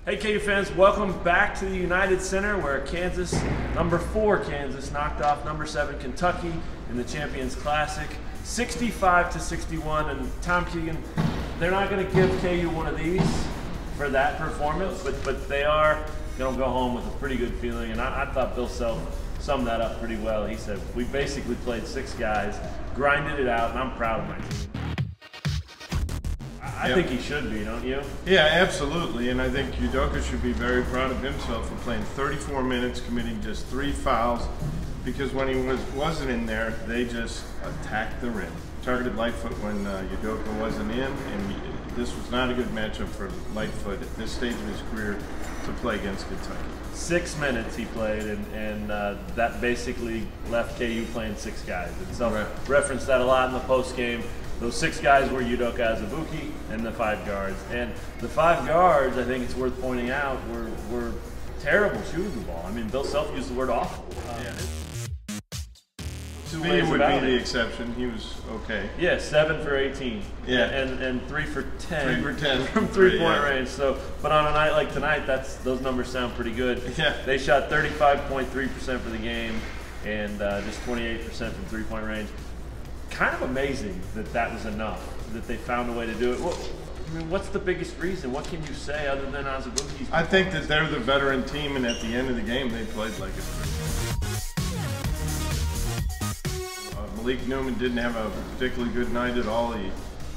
Hey KU fans, welcome back to the United Center where Kansas, number 4 Kansas, knocked off number 7 Kentucky in the Champions Classic, 65-61. And Tom Keegan, they're not going to give KU one of these for that performance, but they are going to go home with a pretty good feeling. And I thought Bill Self summed that up pretty well. He said, we basically played 6 guys, grinded it out, and I'm proud of my team. I think he should be, don't you? Yeah, absolutely. And I think Udoka should be very proud of himself for playing 34 minutes, committing just 3 fouls, because when he wasn't in there, they just attacked the rim. Targeted Lightfoot when Udoka wasn't in, and this was not a good matchup for Lightfoot at this stage of his career to play against Kentucky. 6 minutes he played, and that basically left KU playing 6 guys. And so referenced that a lot in the post game. Those 6 guys were Udoka Azubuike and the 5 guards. And the 5 guards, I think it's worth pointing out, were terrible shooting the ball. I mean, Bill Self used the word awful. He would be the exception. He was okay. Yeah, 7 for 18. Yeah, and 3 for 10. 3 for 10 from 3-point range. So, but on a night like tonight, those numbers sound pretty good. Yeah, they shot 35.3% for the game and just 28% from 3-point range. Kind of amazing that was enough, that they found a way to do it. Well, I mean, what's the biggest reason? What can you say other than Azubuike's? I think that they're the veteran team, and at the end of the game, they played like it. Malik Newman didn't have a particularly good night at all. He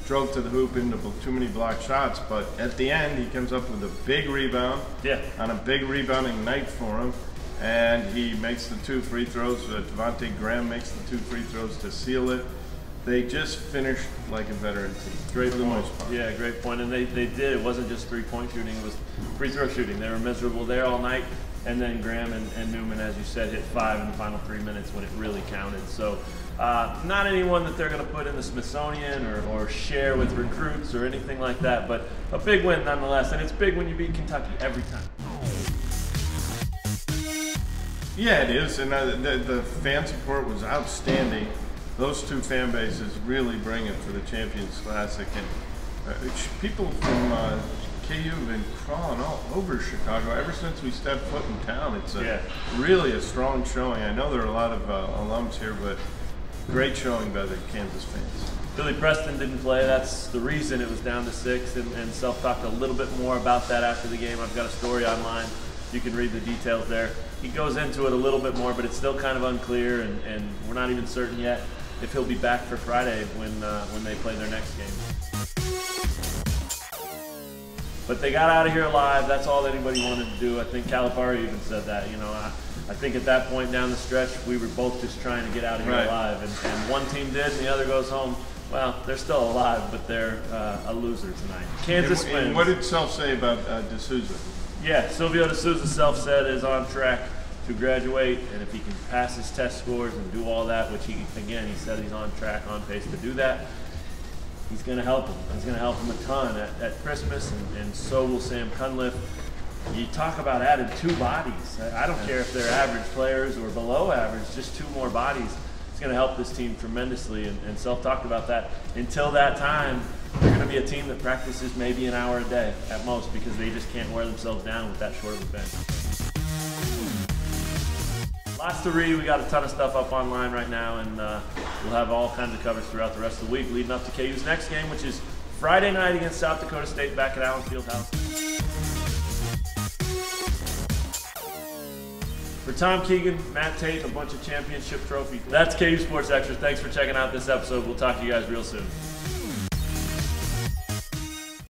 drove to the hoop into too many blocked shots, but at the end, he comes up with a big rebound. Yeah. On a big rebounding night for him. And he makes the 2 free throws. Devontae Graham makes the 2 free throws to seal it. They just finished like a veteran team. Great for the point. most part. Yeah, great point. And they did. It wasn't just 3-point shooting. It was free throw shooting. They were miserable there all night. And then Graham and Newman, as you said, hit 5 in the final 3 minutes when it really counted. So not anyone that they're going to put in the Smithsonian or share with recruits or anything like that. But a big win nonetheless. And it's big when you beat Kentucky every time. Yeah, it is. And the fan support was outstanding. Those 2 fan bases really bring it for the Champions Classic, and people from KU have been crawling all over Chicago ever since we stepped foot in town. It's really a strong showing. I know there are a lot of alums here, but great showing by the Kansas fans. Billy Preston didn't play. That's the reason it was down to 6, and Self talked a little bit more about that after the game. I've got a story online. You can read the details there. He goes into it a little bit more, but it's still kind of unclear, and we're not even certain yet if he'll be back for Friday when they play their next game. But they got out of here alive. That's all anybody wanted to do. I think Calipari even said that. You know, I think at that point down the stretch, we were both just trying to get out of here alive. And one team did, and the other goes home. Well, they're still alive, but they're a loser tonight. Kansas wins. And what did Self say about D'Souza? Yeah, Silvio D'Souza Self said is on track to graduate, and if he can pass his test scores and do all that, which he said he's on track, on pace to do that, he's going to help him. He's going to help him a ton at Christmas, and so will Sam Cunliffe. You talk about added 2 bodies. I don't care if they're average players or below average, just 2 more bodies. It's going to help this team tremendously, and Self talked about that. Until that time, they're going to be a team that practices maybe an hour a day at most, because they just can't wear themselves down with that short of a bench. Lots to read. We got a ton of stuff up online right now, and we'll have all kinds of coverage throughout the rest of the week leading up to KU's next game, which is Friday night against South Dakota State back at Allen Fieldhouse. For Tom Keegan, Matt Tate, a bunch of championship trophies. That's KU Sports Extra. Thanks for checking out this episode. We'll talk to you guys real soon.